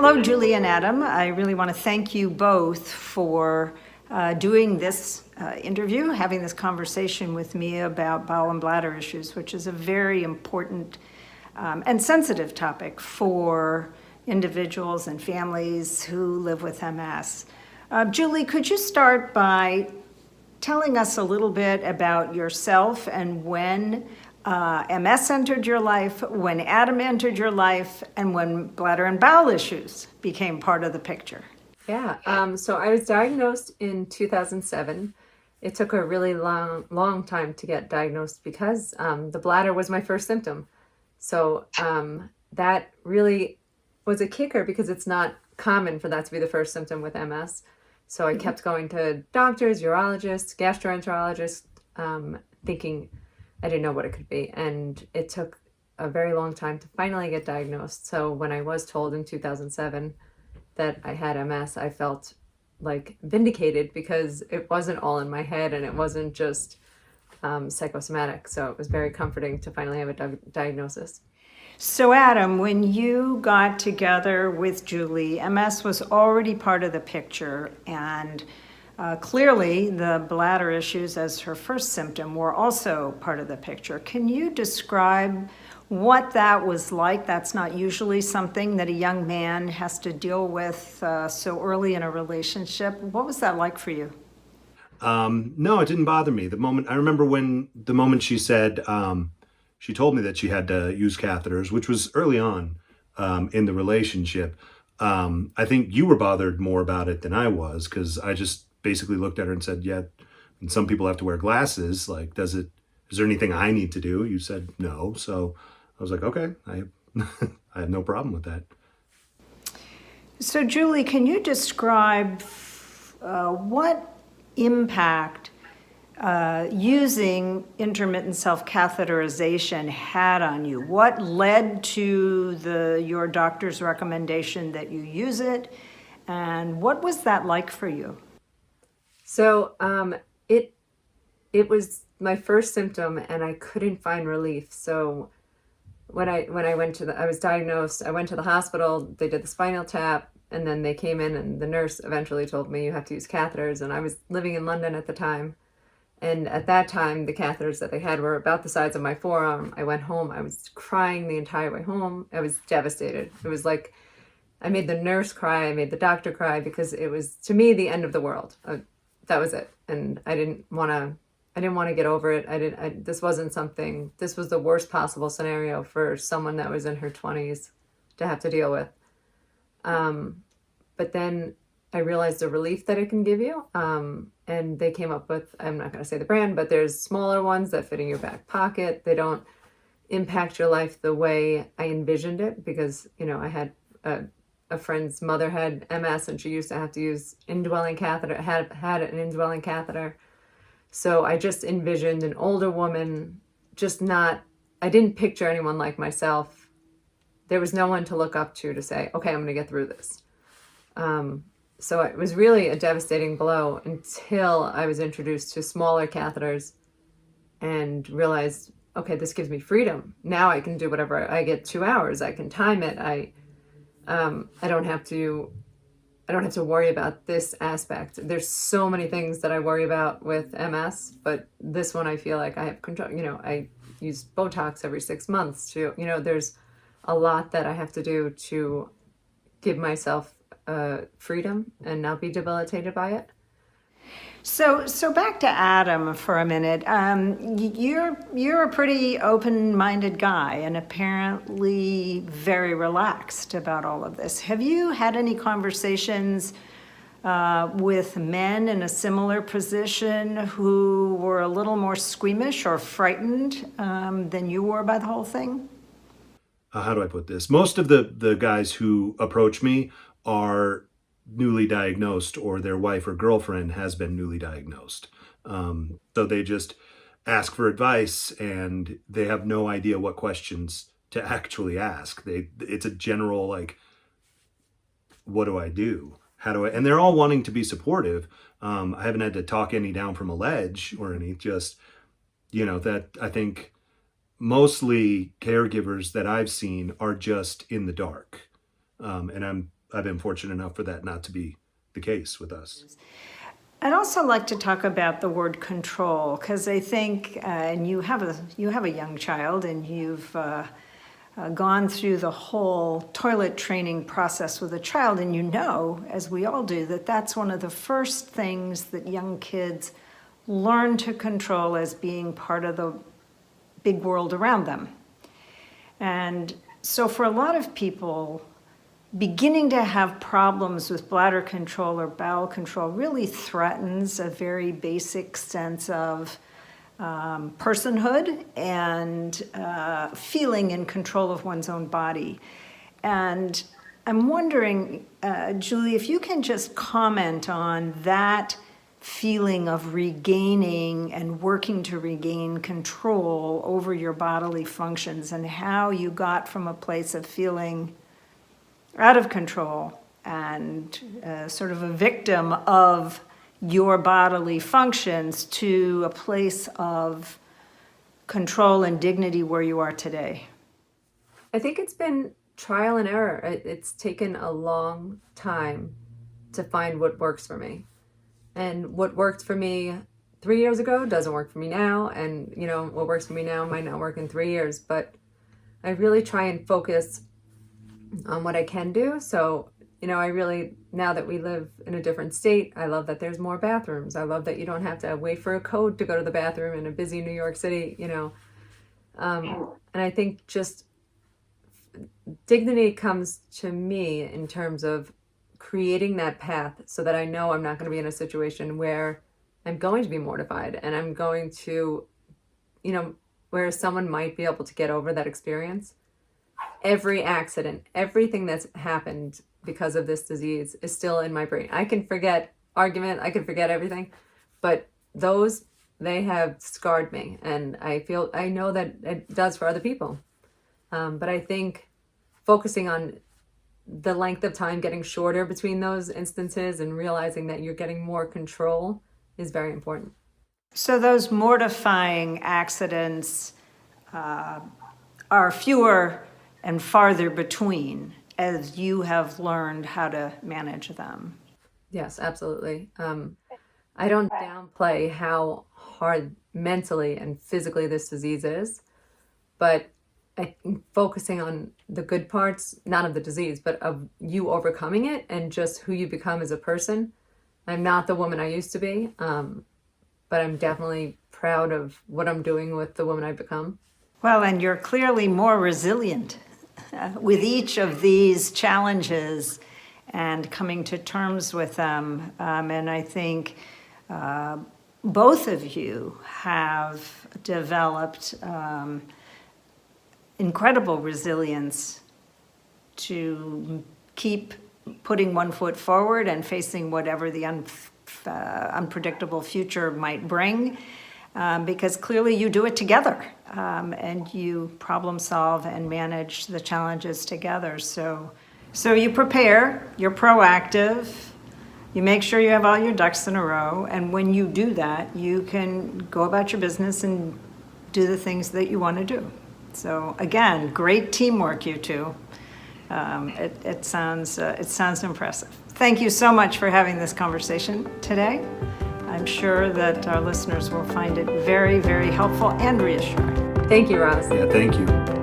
Hello, Julie and Adam. I really want to thank you both for doing this interview, having this conversation with me about bowel and bladder issues, which is a very important and sensitive topic for individuals and families who live with MS. Julie, could you start by telling us a little bit about yourself and when MS entered your life, when Adam entered your life, and when bladder and bowel issues became part of the picture? Yeah, so I was diagnosed in 2007. It took a really long time to get diagnosed because the bladder was my first symptom. So that really was a kicker because it's not common for that to be the first symptom with MS. So I kept going to doctors, urologists, gastroenterologists, thinking I didn't know what it could be. And it took a very long time to finally get diagnosed. So when I was told in 2007 that I had MS, I felt like vindicated because it wasn't all in my head and it wasn't just psychosomatic. So it was very comforting to finally have a diagnosis. So, Adam, when you got together with Julie, MS was already part of the picture, and clearly the bladder issues as her first symptom were also part of the picture. Can you describe what that was like? That's not usually something that a young man has to deal with so early in a relationship. What was that like for you? No, it didn't bother me. I remember when the moment she said, she told me that she had to use catheters, which was early on in the relationship. I think you were bothered more about it than I was because I just basically looked at her and said, yeah, and some people have to wear glasses. Like, is there anything I need to do? You said no. So I was like, okay, I have no problem with that. So, Julie, can you describe what impact using intermittent self-catheterization had on you? What led to your doctor's recommendation that you use it, and what was that like for you? So it was my first symptom and I couldn't find relief. So when I was diagnosed, I went to the hospital, they did the spinal tap, and then they came in and the nurse eventually told me you have to use catheters. And I was living in London at the time. And at that time, the catheters that they had were about the size of my forearm. I went home. I was crying the entire way home. I was devastated. It was like I made the nurse cry. I made the doctor cry because it was, to me, the end of the world. That was it. And I didn't want to get over it. This wasn't something, this was the worst possible scenario for someone that was in her 20s to have to deal with. But then I realized the relief that it can give you. And they came up with, I'm not going to say the brand, but there's smaller ones that fit in your back pocket. They don't impact your life the way I envisioned it because, I had a friend's mother had MS and she used to have to use indwelling catheter, had an indwelling catheter. So I just envisioned an older woman, I didn't picture anyone like myself. There was no one to look up to say, okay, I'm going to get through this. So it was really a devastating blow until I was introduced to smaller catheters and realized, okay, this gives me freedom. Now I can do whatever. I get 2 hours. I can time it. I don't have to worry about this aspect. There's so many things that I worry about with MS, but this one I feel like I have control. I use Botox every 6 months there's a lot that I have to do to give myself freedom and not be debilitated by it. So back to Adam for a minute. You're a pretty open-minded guy and apparently very relaxed about all of this. Have you had any conversations with men in a similar position who were a little more squeamish or frightened than you were by the whole thing? How do I put this? Most of the guys who approach me are newly diagnosed or their wife or girlfriend has been newly diagnosed. So they just ask for advice and they have no idea what questions to actually ask. It's a general, like, what do I do? And they're all wanting to be supportive. I haven't had to talk any down from a ledge or any, just, that I think mostly caregivers that I've seen are just in the dark. And I'm I've been fortunate enough for that not to be the case with us. I'd also like to talk about the word control, because I think, and you have a young child, and you've gone through the whole toilet training process with a child, and you know, as we all do, that that's one of the first things that young kids learn to control as being part of the big world around them. And so for a lot of people, beginning to have problems with bladder control or bowel control really threatens a very basic sense of personhood and feeling in control of one's own body. And I'm wondering, Julie, if you can just comment on that feeling of regaining and working to regain control over your bodily functions, and how you got from a place of feeling out of control and sort of a victim of your bodily functions to a place of control and dignity where you are today. I think it's been trial and error. It's taken a long time to find what works for me. And what worked for me 3 years ago doesn't work for me now. And, you know, what works for me now might not work in 3 years. But I really try and focus on what I can do. So, you know, I really, now that we live in a different state, I love that there's more bathrooms. I love that you don't have to wait for a code to go to the bathroom in a busy New York City, you know. And I think just dignity comes to me in terms of creating that path so that I know I'm not going to be in a situation where I'm going to be mortified and I'm going to, you know, where someone might be able to get over that experience. Every accident, everything that's happened because of this disease is still in my brain. I can forget argument, I can forget everything, but those, they have scarred me, and I know that it does for other people. But I think focusing on the length of time getting shorter between those instances and realizing that you're getting more control is very important. So those mortifying accidents are fewer and farther between as you have learned how to manage them. Yes, absolutely. I don't downplay how hard mentally and physically this disease is, but I think focusing on the good parts, not of the disease, but of you overcoming it and just who you become as a person. I'm not the woman I used to be, but I'm definitely proud of what I'm doing with the woman I've become. Well, and you're clearly more resilient with each of these challenges and coming to terms with them. And I think both of you have developed incredible resilience to keep putting one foot forward and facing whatever the unpredictable future might bring, because clearly you do it together, and you problem solve and manage the challenges together. So you prepare, you're proactive, you make sure you have all your ducks in a row, and when you do that, you can go about your business and do the things that you want to do. So again, great teamwork, you two. It sounds impressive. Thank you so much for having this conversation today. I'm sure that our listeners will find it very, very helpful and reassuring. Thank you, Roz. Yeah, thank you.